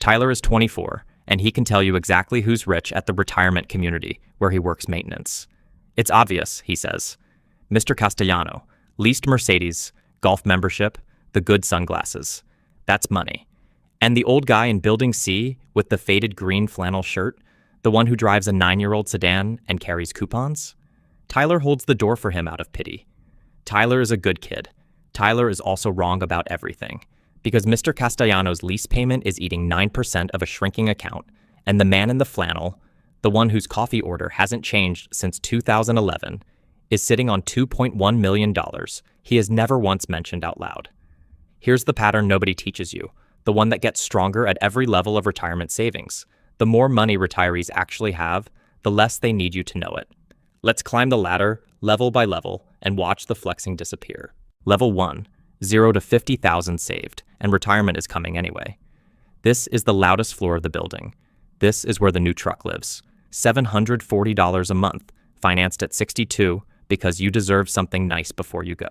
Tyler is 24, and he can tell you exactly who's rich at the retirement community where he works maintenance. It's obvious, he says. Mr. Castellano, leased Mercedes, golf membership, the good sunglasses. That's money. And the old guy in Building C with the faded green flannel shirt, the one who drives a 9-year-old sedan and carries coupons? Tyler holds the door for him out of pity. Tyler is a good kid. Tyler is also wrong about everything, because Mr. Castellano's lease payment is eating 9% of a shrinking account, and the man in the flannel, the one whose coffee order hasn't changed since 2011, is sitting on $2.1 million he has never once mentioned out loud. Here's the pattern nobody teaches you, the one that gets stronger at every level of retirement savings. The more money retirees actually have, the less they need you to know it. Let's climb the ladder, level by level, and watch the flexing disappear. Level 1, 0 to 50,000 saved, and retirement is coming anyway. This is the loudest floor of the building. This is where the new truck lives. $740 a month, financed at 62 because you deserve something nice before you go.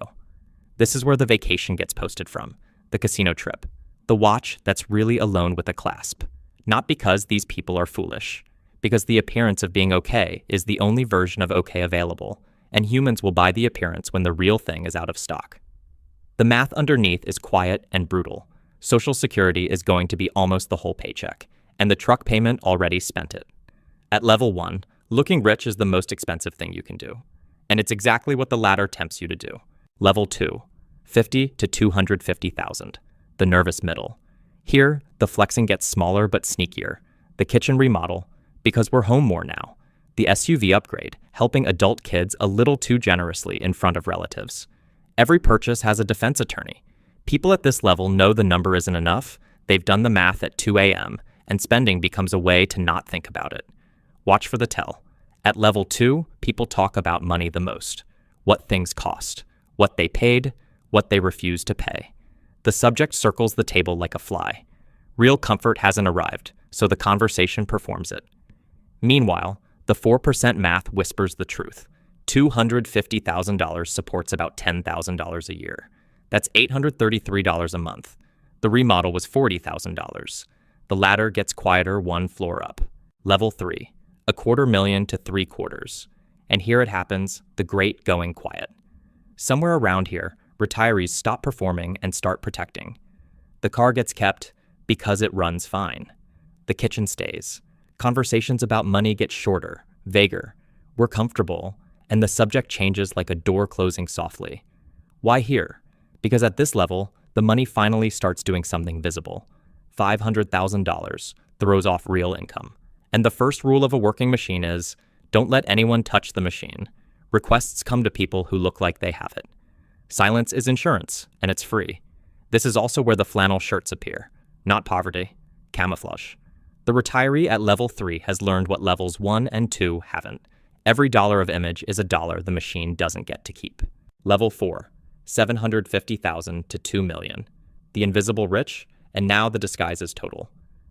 This is where the vacation gets posted from, the casino trip, the watch that's really alone with a clasp. Not because these people are foolish, because the appearance of being okay is the only version of okay available, and humans will buy the appearance when the real thing is out of stock. The math underneath is quiet and brutal. Social Security is going to be almost the whole paycheck, and the truck payment already spent it. At level 1, looking rich is the most expensive thing you can do, and it's exactly what the ladder tempts you to do. Level 2, 50 to 250,000, the nervous middle. Here, the flexing gets smaller but sneakier. The kitchen remodel, because we're home more now. The SUV upgrade, helping adult kids a little too generously in front of relatives. Every purchase has a defense attorney. People at this level know the number isn't enough. They've done the math at 2 a.m., and spending becomes a way to not think about it. Watch for the tell. At level 2, people talk about money the most. What things cost, what they paid, what they refuse to pay. The subject circles the table like a fly. Real comfort hasn't arrived, so the conversation performs it. Meanwhile, the 4% math whispers the truth. $250,000 supports about $10,000 a year. That's $833 a month. The remodel was $40,000. The ladder gets quieter one floor up. Level 3, $250,000 to 3/4. And here it happens, the great going quiet. Somewhere around here, retirees stop performing and start protecting. The car gets kept because it runs fine. The kitchen stays. Conversations about money get shorter, vaguer. We're comfortable, and the subject changes like a door closing softly. Why here? Because at this level, the money finally starts doing something visible. $500,000 throws off real income. And the first rule of a working machine is, don't let anyone touch the machine. Requests come to people who look like they have it. Silence is insurance, and it's free. This is also where the flannel shirts appear. Not poverty, camouflage. The retiree at level 3 has learned what levels 1 and 2 haven't. Every dollar of image is a dollar the machine doesn't get to keep. Level 4, $750,000 to $2 million. The invisible rich, and now the disguise is total.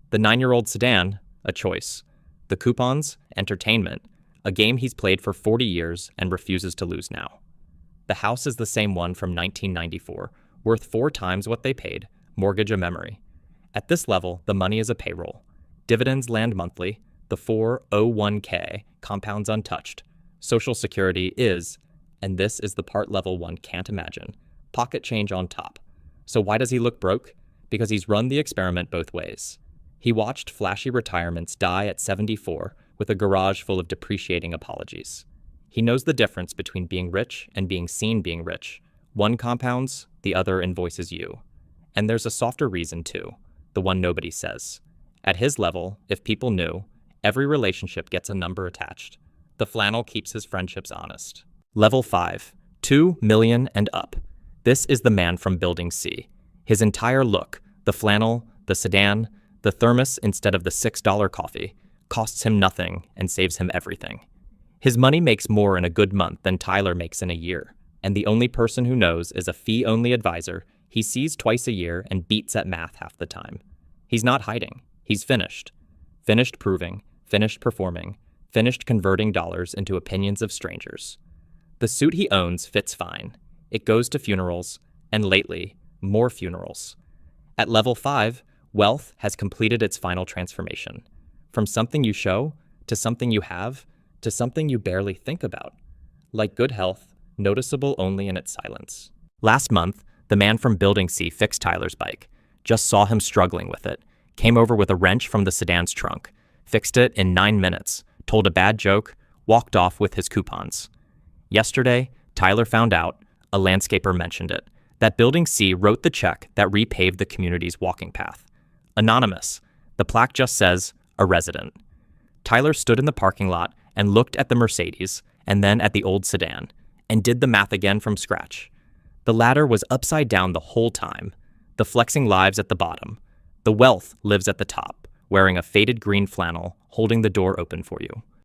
The 9-year-old sedan, a choice. The coupons, entertainment, a game he's played for 40 years and refuses to lose now. The house is the same one from 1994, worth 4 times what they paid, mortgage a memory. At this level, the money is a payroll. Dividends land monthly, the 401k compounds untouched. Social Security is, and this is the part level 1 can't imagine, pocket change on top. So why does he look broke? Because he's run the experiment both ways. He watched flashy retirements die at 74 with a garage full of depreciating apologies. He knows the difference between being rich and being seen being rich. One compounds, the other invoices you. And there's a softer reason too, the one nobody says. At his level, if people knew, every relationship gets a number attached. The flannel keeps his friendships honest. Level 5, $2 million and up. This is the man from Building C. His entire look, the flannel, the sedan, the thermos instead of the $6 coffee, costs him nothing and saves him everything. His money makes more in a good month than Tyler makes in a year, and the only person who knows is a fee-only advisor he sees twice a year and beats at math half the time. He's not hiding. He's finished. Finished proving, finished performing, finished converting dollars into opinions of strangers. The suit he owns fits fine. It goes to funerals, and lately, more funerals. At level 5, Wealth has completed its final transformation. From something you show, to something you have, to something you barely think about. Like good health, noticeable only in its silence. Last month, the man from Building C fixed Tyler's bike. Just saw him struggling with it. Came over with a wrench from the sedan's trunk. Fixed it in 9 minutes. Told a bad joke. Walked off with his coupons. Yesterday, Tyler found out, a landscaper mentioned it, that Building C wrote the check that repaved the community's walking path. Anonymous. The plaque just says, a resident. Tyler stood in the parking lot and looked at the Mercedes and then at the old sedan and did the math again from scratch. The ladder was upside down the whole time. The flexing lives at the bottom. The wealth lives at the top, wearing a faded green flannel, holding the door open for you.